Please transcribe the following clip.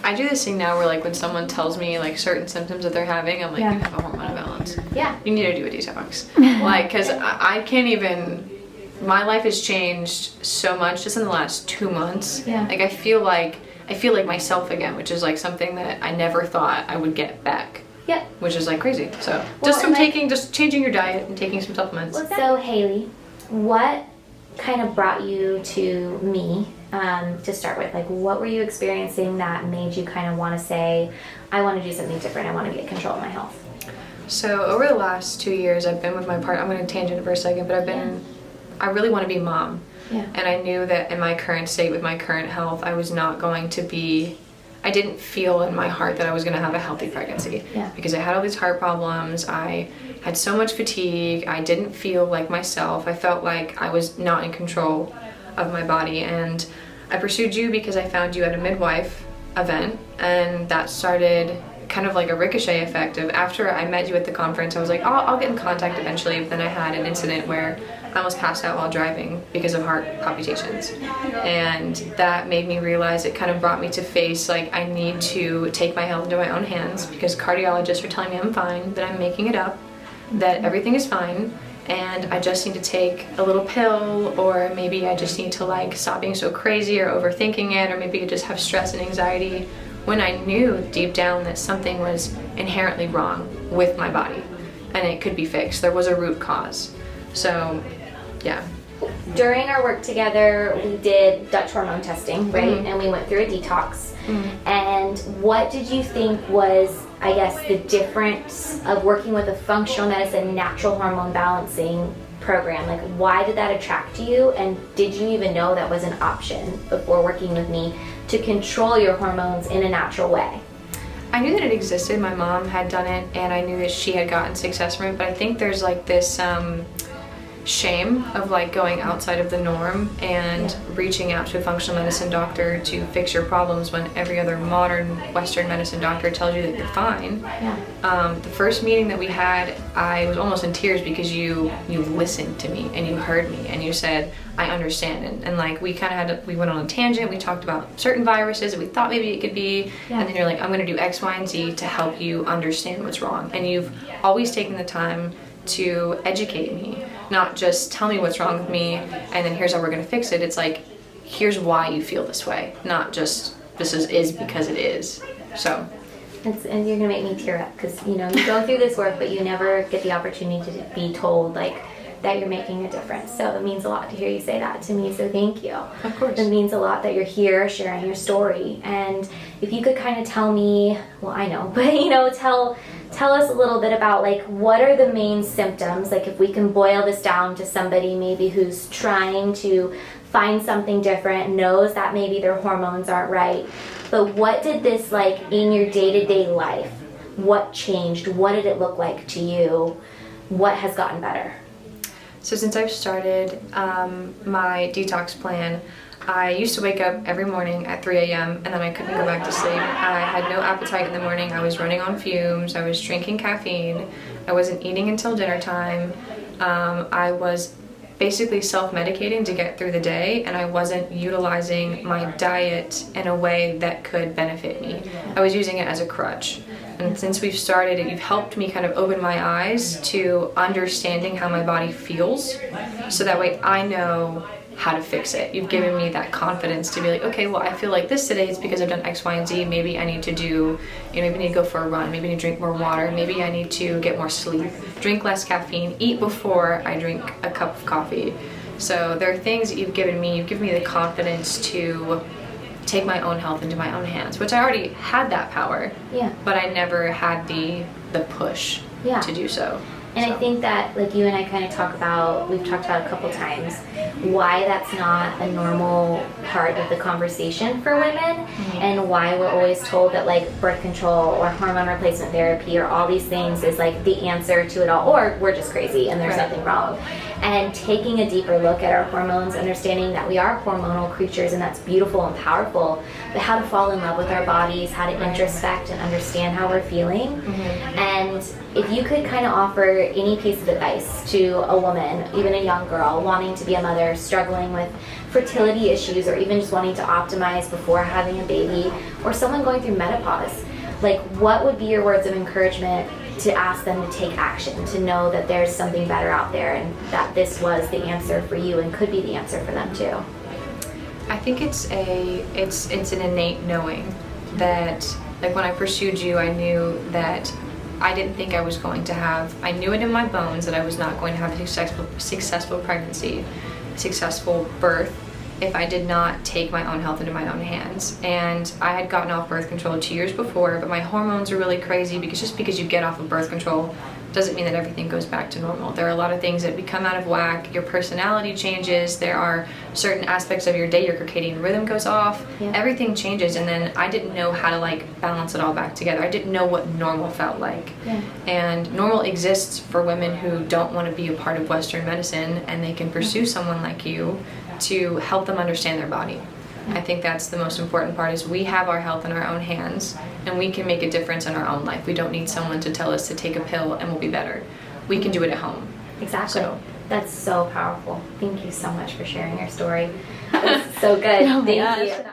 I do this thing now where like when someone tells me like certain symptoms that they're having, I'm like, Yeah. you have a hormone imbalance. Yeah. You need to do a detox. Like, because I can't even, my life has changed so much just in the last 2 months. Yeah. Like I feel like myself again, which is like something that I never thought I would get back. Yep. Which is like crazy. So Well, just changing your diet and taking some supplements. So Hailey, what kind of brought you to me to start with? Like, what were you experiencing that made you kind of want to say, I want to do something different, I want to get control of my health? So over the last 2 years, I've been with my partner. I'm going to tangent for a second, but I really want to be a mom. Yeah. And I knew that in my current state with my current health, I was not going to be, I didn't feel in my heart that I was going to have a healthy pregnancy. Yeah. Because I had all these heart problems. I had so much fatigue. I didn't feel like myself. I felt like I was not in control of my body. And I pursued you because I found you at a midwife event, and that started kind of like a ricochet effect of after I met you at the conference, I was like, oh, I'll get in contact eventually. But then I had an incident where I almost passed out while driving because of heart palpitations. And that made me realize, it kind of brought me to face, like, I need to take my health into my own hands, because cardiologists are telling me I'm fine, that I'm making it up, that everything is fine, and I just need to take a little pill, or maybe I just need to like stop being so crazy or overthinking it, or maybe I just have stress and anxiety, when I knew deep down that something was inherently wrong with my body and it could be fixed. There was a root cause. So, yeah. During our work together, we did Dutch hormone testing, right? Mhm. And we went through a detox. Mhm. And what did you think was, I guess, the difference of working with a functional medicine, natural hormone balancing program? Like, why did that attract you? And did you even know that was an option before working with me to control your hormones in a natural way? I knew that it existed. My mom had done it, and I knew that she had gotten success from it, but I think there's like this shame of like going outside of the norm and reaching out to a functional medicine doctor to fix your problems when every other modern Western medicine doctor tells you that you're fine. Yeah. The first meeting that we had, I was almost in tears because you listened to me and you heard me and you said, I understand. And like we kind of we went on a tangent. We talked about certain viruses that we thought maybe it could be. Yeah. And then you're like, I'm going to do X, Y, and Z to help you understand what's wrong. And you've always taken the time to educate me, not just tell me what's wrong with me and then here's how we're going to fix it. It's like, here's why you feel this way, not just this is because it is. So And you're gonna make me tear up, because you go through this work, but you never get the opportunity to be told like that you're making a difference. So it means a lot to hear you say that to me, so thank you. Of course. It means a lot that you're here sharing your story. And if you could kind of tell me, well, I know, but tell us a little bit about like what are the main symptoms, like if we can boil this down to somebody maybe who's trying to find something different, knows that maybe their hormones aren't right, but what did this like in your day-to-day life, what changed, what did it look like to you, what has gotten better? So since I've started my detox plan, I used to wake up every morning at 3 a.m. and then I couldn't go back to sleep. I had no appetite in the morning. I was running on fumes. I was drinking caffeine. I wasn't eating until dinner time. I was basically self-medicating to get through the day, and I wasn't utilizing my diet in a way that could benefit me. I was using it as a crutch. And since we've started it, you've helped me kind of open my eyes to understanding how my body feels, so that way I know how to fix it. You've given me that confidence to be like, okay, well, I feel like this today, it's because I've done X, Y, and Z. Maybe I need to do, maybe I need to go for a run. Maybe I need to drink more water. Maybe I need to get more sleep, drink less caffeine, eat before I drink a cup of coffee. So there are things that you've given me. You've given me the confidence to take my own health into my own hands, which I already had that power. Yeah. But I never had the push to do so. And I think that, like you and I kind of we've talked about a couple times, why that's not a normal part of the conversation for women, and why we're always told that like birth control or hormone replacement therapy or all these things is like the answer to it all, or we're just crazy and there's nothing wrong. And taking a deeper look at our hormones, understanding that we are hormonal creatures and that's beautiful and powerful, but how to fall in love with our bodies, how to introspect and understand how we're feeling. And if you could kind of offer any piece of advice to a woman, even a young girl, wanting to be a mother, struggling with fertility issues, or even just wanting to optimize before having a baby, or someone going through menopause, like what would be your words of encouragement to ask them to take action, to know that there's something better out there and that this was the answer for you and could be the answer for them too? I think it's an innate knowing that, like, when I pursued you, I knew that I didn't think I was going to have, I knew it in my bones that I was not going to have a successful pregnancy, successful birth, if I did not take my own health into my own hands. And I had gotten off birth control 2 years before, but my hormones are really crazy, because just because you get off of birth control doesn't mean that everything goes back to normal. There are a lot of things that become out of whack. Your personality changes. There are certain aspects of your day, your circadian rhythm goes off. Yeah. Everything changes, and then I didn't know how to like balance it all back together. I didn't know what normal felt like. Yeah. And normal exists for women who don't want to be a part of Western medicine, and they can pursue someone like you to help them understand their body. I think that's the most important part, is we have our health in our own hands, and we can make a difference in our own life. We don't need someone to tell us to take a pill and we'll be better. We can do it at home. Exactly. So. That's so powerful. Thank you so much for sharing your story. That was so good. Thank you.